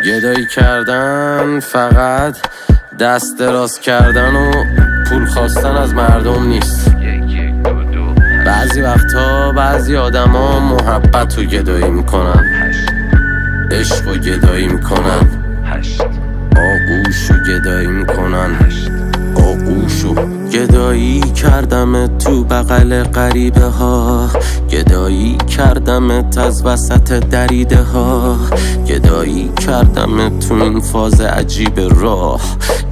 گدایی کردن فقط دست دراز کردن و پول خواستن از مردم نیست. بعضی وقتا بعضی آدما محبت رو گدایی میکنن، عشق رو گدایی میکنن، آغوش رو گدایی میکنن. آغوشو گدایی کردم تو بغل غریبه ها، گدایی کردم از وسط دریده ها، گدایی کردم تو این فاز عجیب راه،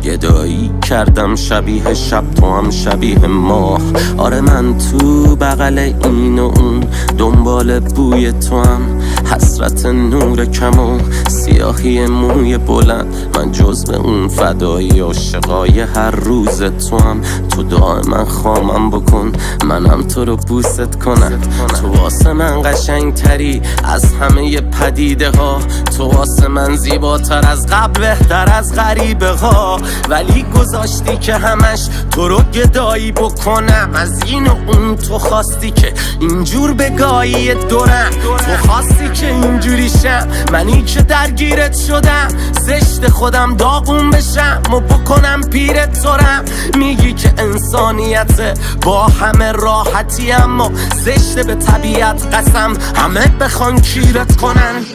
گدایی کردم شبیه شب تو هم شبیه ماه. آره من تو بغل این و اون دنبال بوی تو هم، حسرت نور کم و سیاهی موی بلند. من جزو اون فدایی عاشقای هر روز تو هم. تو دائما خامم بکن منم تو رو بوست کنم. تو واسه من قشنگ تری از همه پدیده ها، تو واسه من زیباتر از قبل بهتر از غریبه ها. ولی گذاشتی که همش تو رو گدایی بکنم، از این و اون تو خواستی که اینجور بگایی دورم، تو خواستی که اینجوری شم، منی که درگیرت شدم. زشت خودم داغون بشم و بکنم پیرت تورم. میگی که انسانیت با همه راحتی، اما زشت به طبیعت قسم همه بخوان کیرت کنن.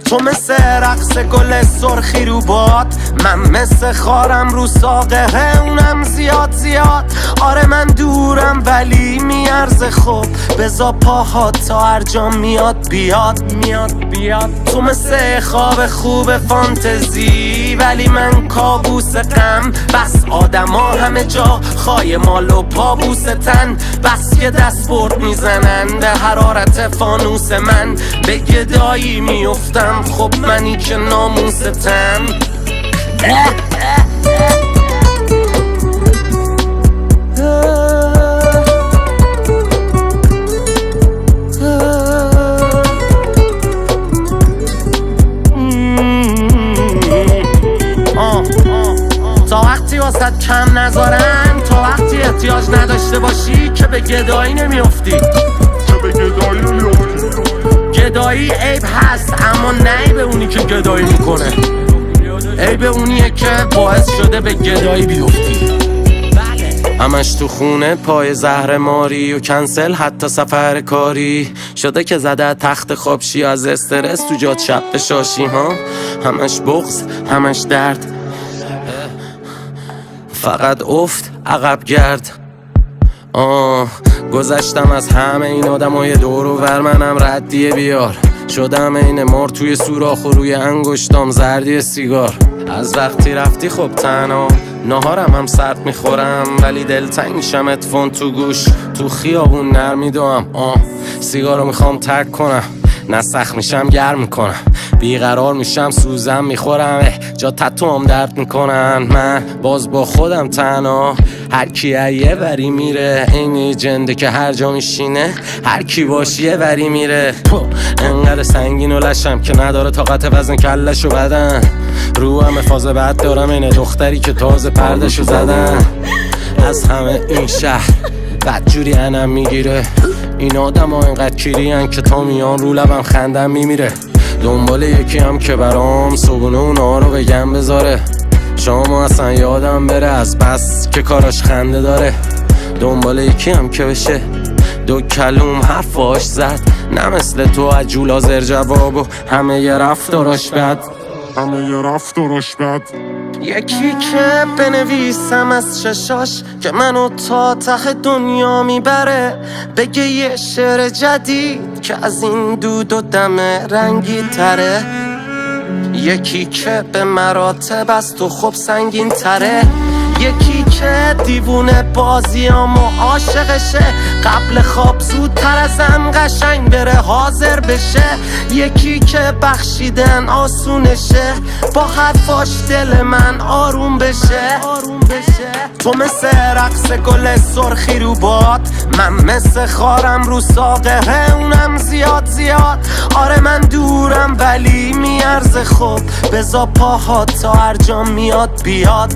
تو مثل رقص گل سرخی رو باد، من مثل خارم رو ساقه اونم زیاد زیاد. آره من دورم ولی میارزه خوب، بزا پاها تا هر جا میاد بیاد بیاد. تو مثل خواب خوب فانتزی ولی من کابوس غم. بس آدما همه جا خای مال و پابوستن، بس که دست برد میزنن به حرارت فانوس من. به گدایی میفتم خب منی که ناموستم. تا وقتی واسد کم نذارن، تا وقتی احتیاج نداشته باشی که به گدایی نمیافتی. گدایی عیب هست اما نه به اونی که گدایی میکنه، عیب اونیه که باعث شده به گدایی بیفتی. همش تو خونه پای زهر ماری و کنسل حتی سفر کاری شده که زده تخت خوابشی از استرس تو جات شب بشاشی ها. همش بغض همش درد، فقط افت عقب گرد. گذشتم از همه این آدمای دور و ور، منم ردیه بیار شدم این مار توی سوراخ و روی انگشتام زردی سیگار. از وقتی رفتی خب تنها نهارم هم سرد میخورم، ولی دلتنگ میشم اتفون تو گوش تو خیابون نرمیدوام. سیگارو میخوام ترک کنم، نسخ میشم گرم میکنم، بیقرار میشم سوزم میخورم، جا تتوام درد میکنن. من باز با خودم تنها، هر کی یه وری میره، اینی جنده که هر جا میشینه هر کی باشی یه وری میره. انقدر سنگین و لشم که نداره طاقت وزن کلشو بدن، رو همه فاز بد دارم اینه دختری که تازه پردشو زدن. از همه این شهر بدجوری انم میگیره، این آدم ها اینقدر کیرین که تا میان رو لبم خندم میمیره. دنبال یکی هم که برام صبونه اونا رو بگم بذاره، شما اصلا یادم بره از بس که کاراش خنده داره. دنبال یکی هم که بشه دو کلوم حرفاش زد، نه مثل تو عجول آزر جواب و همه یه رفتاراش بد. یکی که بنویسم از چشاش که منو تا ته دنیا میبره، بگه یه شعر جدید که از این دود و دم رنگی تره. یکی که به مراتب از تو خوب سنگین تره، یکی که دیوونه بازیام و عاشقشه، قبل خواب زودتر ازم قشنگ بره حاضر بشه. یکی که بخشیدن آسونشه، با حرفاش دل من آروم بشه. تو مثل رقص گل سرخی رو باد، من مثل خارم رو ساقه اونم زیاد زیاد. آره من دورم ولی میارزه خوب، بزا پاها تا هر جا میاد بیاد.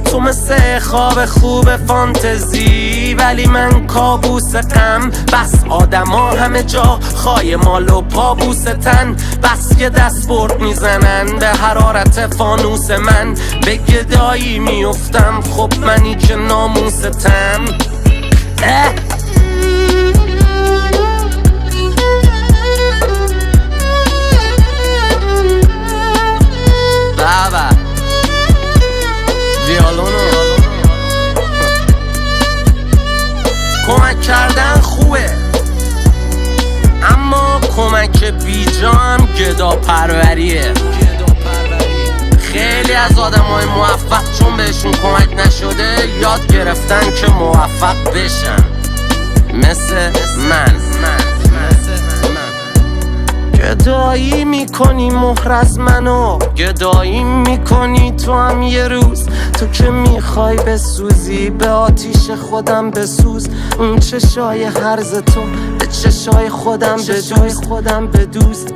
تو مثل مثل خواب خوب فانتزی، ولی من کابوس غم. بس آدما همه جا خای مال و پابوس تن، بس که دست برد میزنن به حرارت فانوس من. به گدایی میفتم، خب منی که ناموستم. بابا ویالونو کمک کردن خوبه، اما کمک بیجا هم گدا پروریه. خیلی از آدمای موفق چون بهشون کمک نشده یاد گرفتن که موفق بشن، مثل من. گدایی میکنی مهر از منو، گدایی میکنی تو هم یه روز. تو که میخوای بسوزی به آتیش خودم بسوز. اون چشای هرز تو به چشای خودم بدوز.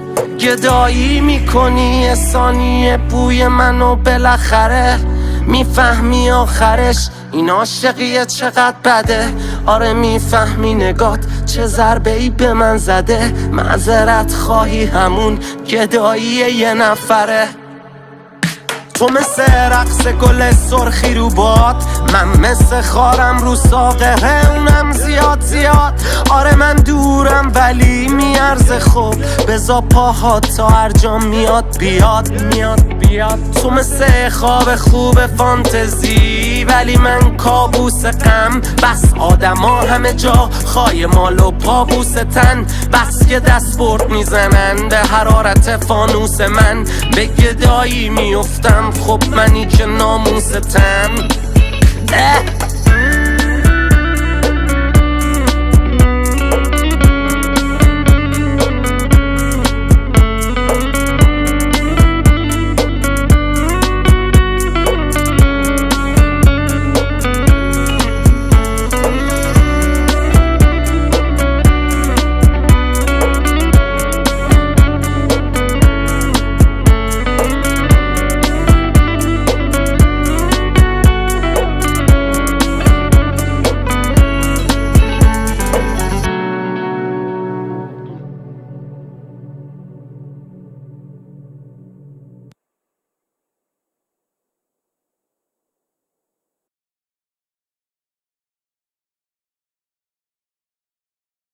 گدایی میکنی یه ثانیه بوی منو، بالاخره میفهمی آخرش این عاشقیه چقدر بده. آره میفهمی نگات چه ضربه ای به من زده. معذرت خواهی همون گدایی یه نفره. تو مثل رقص گل سرخی رو باد، من مثل خارم رو ساقه، اونم زیاد. آره من دورم ولی میارزه، خوب بزا پاهات تا هر جا میاد بیاد. تو مثل خواب خوب فانتزی، ولی من کابوس غم. بس آدما همه جا خای مال و پابوس تن، بس که دست برد میزنن به حرارت فانوس من. به گدایی میفتم، خب منی که ناموستم.